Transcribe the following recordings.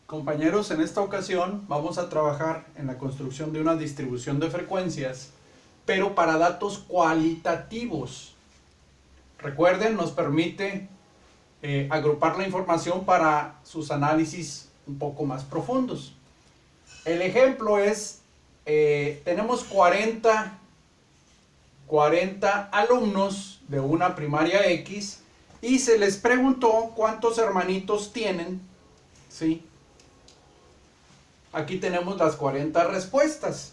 Compañeros, en esta ocasión vamos a trabajar en la construcción de una distribución de frecuencias, pero para datos cualitativos. Recuerden, nos permite agrupar la información para sus análisis un poco más profundos. El ejemplo es, tenemos 40 alumnos de una primaria X y se les preguntó cuántos hermanitos tienen, ¿sí? Aquí tenemos las 40 respuestas.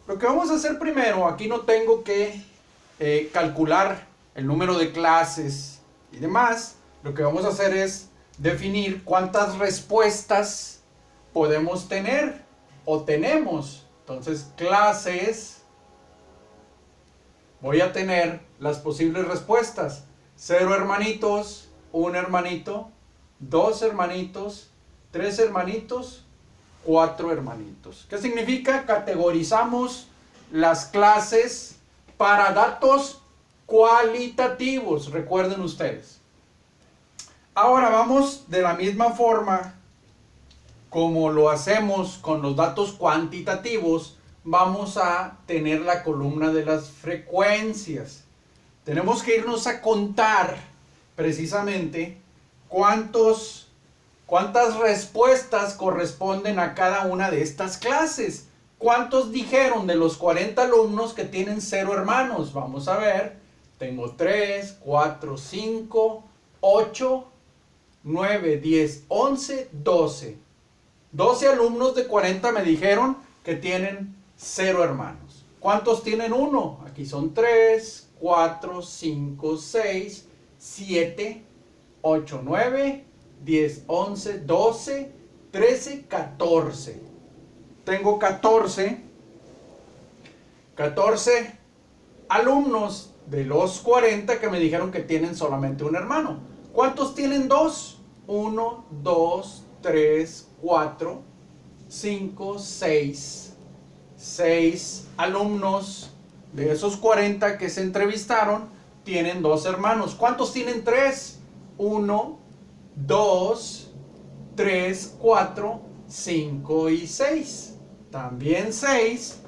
Lo que vamos a hacer primero, aquí no tengo que calcular el número de clases y demás. Lo que vamos a hacer es definir cuántas respuestas podemos tener o tenemos. Entonces, clases, voy a tener las posibles respuestas. 0 hermanitos, 1 hermanito, 2 hermanitos, 3 hermanitos, 4 hermanitos. ¿Qué significa? Categorizamos las clases para datos cualitativos, recuerden ustedes. Ahora vamos de la misma forma como lo hacemos con los datos cuantitativos, vamos a tener la columna de las frecuencias. Tenemos que irnos a contar precisamente cuántas respuestas corresponden a cada una de estas clases. ¿Cuántos dijeron de los 40 alumnos que tienen 0 hermanos? Vamos a ver. Tengo 3, 4, 5, 8, 9, 10, 11, 12. 12 alumnos de 40 me dijeron que tienen 0 hermanos. ¿Cuántos tienen 1? Aquí son 3, 4, 5, 6, 7, 8, 9, 10, 11, 12, 13, 14. Tengo 14 alumnos de los 40 que me dijeron que tienen solamente un hermano. ¿Cuántos tienen 2? 1, 2, 3, 4, 5, 6. 6 alumnos de esos 40 que se entrevistaron tienen 2 hermanos. ¿Cuántos tienen 3? 1, 2, 3, 4, 5 y 6. También 6.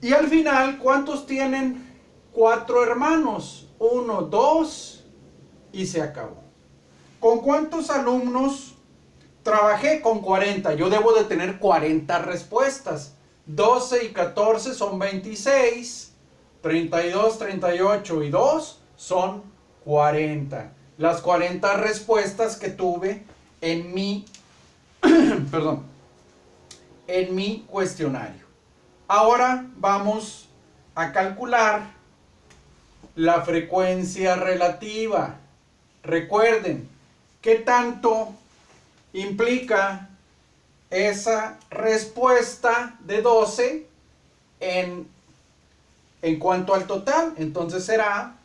Y al final, ¿cuántos tienen 4 hermanos? 1, 2 y se acabó. ¿Con cuántos alumnos trabajé? Con 40. Yo debo de tener 40 respuestas. 12 y 14 son 26. 32, 38 y 2 son 40. Las 40 respuestas que tuve en mi en mi cuestionario. Ahora vamos a calcular la frecuencia relativa. Recuerden, ¿qué tanto implica esa respuesta de 12 en cuanto al total? Entonces será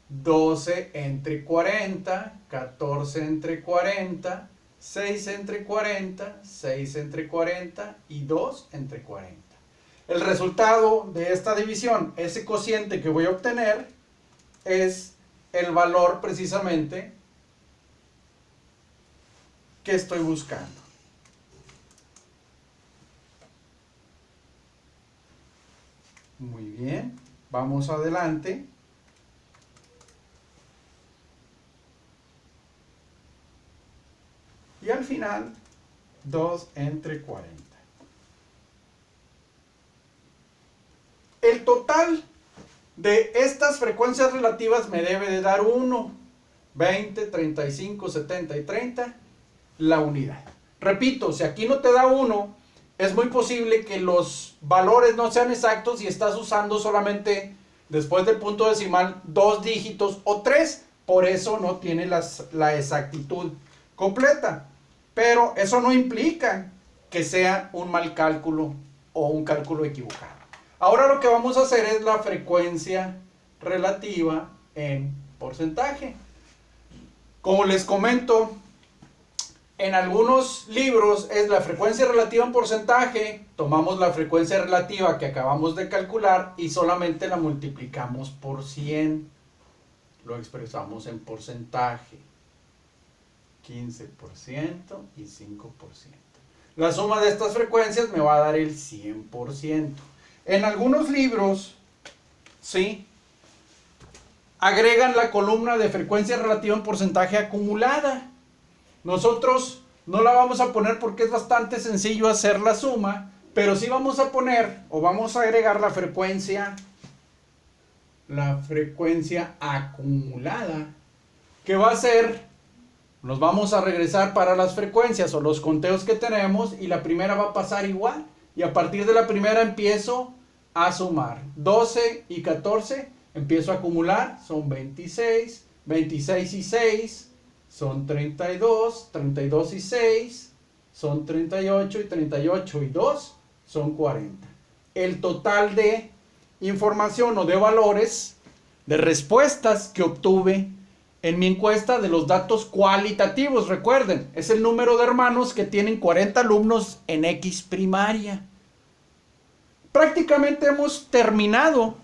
12 entre 40, 14 entre 40, 6 entre 40, 6 entre 40 y 2 entre 40. El resultado de esta división, ese cociente que voy a obtener, es el valor precisamente que estoy buscando. Muy bien, vamos adelante. Y al final, 2 entre 40. El total de estas frecuencias relativas me debe de dar 1, 20, 35, 70 y 30, la unidad. Repito, si aquí no te da 1, es muy posible que los valores no sean exactos y estás usando solamente, después del punto decimal, 2 dígitos o 3. Por eso no tiene la exactitud completa. Pero eso no implica que sea un mal cálculo o un cálculo equivocado. Ahora lo que vamos a hacer es la frecuencia relativa en porcentaje. Como les comento, en algunos libros es la frecuencia relativa en porcentaje, tomamos la frecuencia relativa que acabamos de calcular y solamente la multiplicamos por 100. Lo expresamos en porcentaje. 15% y 5%. La suma de estas frecuencias me va a dar el 100%. En algunos libros, ¿sí?, agregan la columna de frecuencia relativa en porcentaje acumulada. Nosotros no la vamos a poner porque es bastante sencillo hacer la suma, pero sí vamos a poner o vamos a agregar la frecuencia acumulada, que va a ser, nos vamos a regresar para las frecuencias o los conteos que tenemos y la primera va a pasar igual. Y a partir de la primera empiezo a sumar. 12 y 14 empiezo a acumular, son 26, 26 y 6 son 32, 32 y 6 son 38 y 38 y 2 son 40. El total de información o de valores, de respuestas que obtuve en mi encuesta de los datos cualitativos, recuerden, es el número de hermanos que tienen 40 alumnos en X primaria. Prácticamente hemos terminado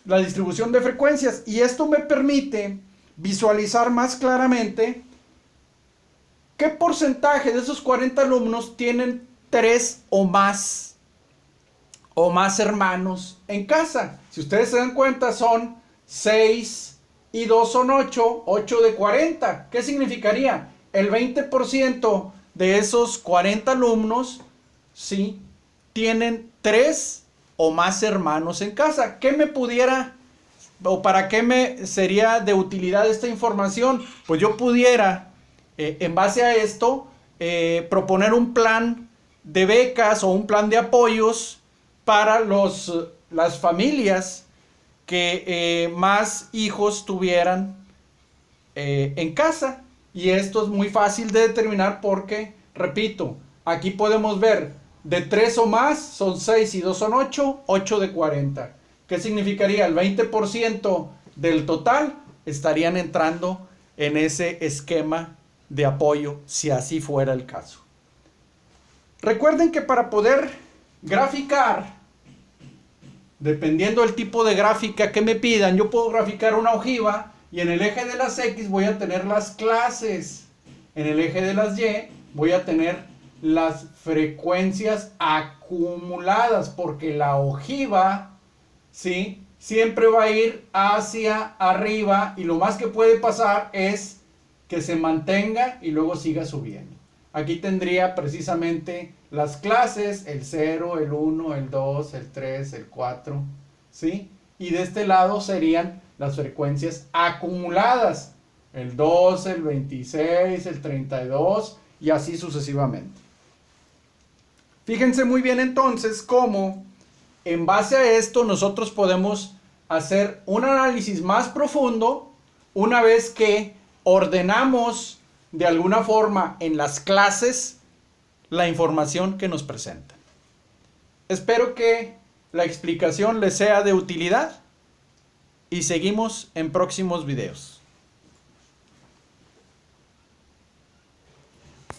la distribución de frecuencias y esto me permite visualizar más claramente qué porcentaje de esos 40 alumnos tienen 3 o más hermanos en casa. Si ustedes se dan cuenta, son 6 y 2 son 8, 8 de 40. ¿Qué significaría? El 20% de esos 40 alumnos, sí, tienen 3 o más hermanos en casa. ¿Qué me pudiera o para qué me sería de utilidad esta información? Pues yo pudiera, en base a esto, proponer un plan de becas o un plan de apoyos para las familias que más hijos tuvieran en casa. Y esto es muy fácil de determinar porque, repito, aquí podemos ver de 3 o más son 6 y 2 son 8, 8 de 40. ¿Qué significaría? El 20% del total estarían entrando en ese esquema de apoyo, si así fuera el caso. Recuerden que para poder graficar, dependiendo del tipo de gráfica que me pidan, yo puedo graficar una ojiva y en el eje de las X voy a tener las clases. En el eje de las Y voy a tener las frecuencias acumuladas, porque la ojiva, ¿sí?, siempre va a ir hacia arriba y lo más que puede pasar es que se mantenga y luego siga subiendo. Aquí tendría precisamente las clases, el 0, el 1, el 2, el 3, el 4, ¿sí? Y de este lado serían las frecuencias acumuladas, el 12, el 26, el 32 y así sucesivamente. Fíjense muy bien entonces cómo en base a esto nosotros podemos hacer un análisis más profundo una vez que ordenamos de alguna forma en las clases la información que nos presentan. Espero que la explicación les sea de utilidad y seguimos en próximos videos.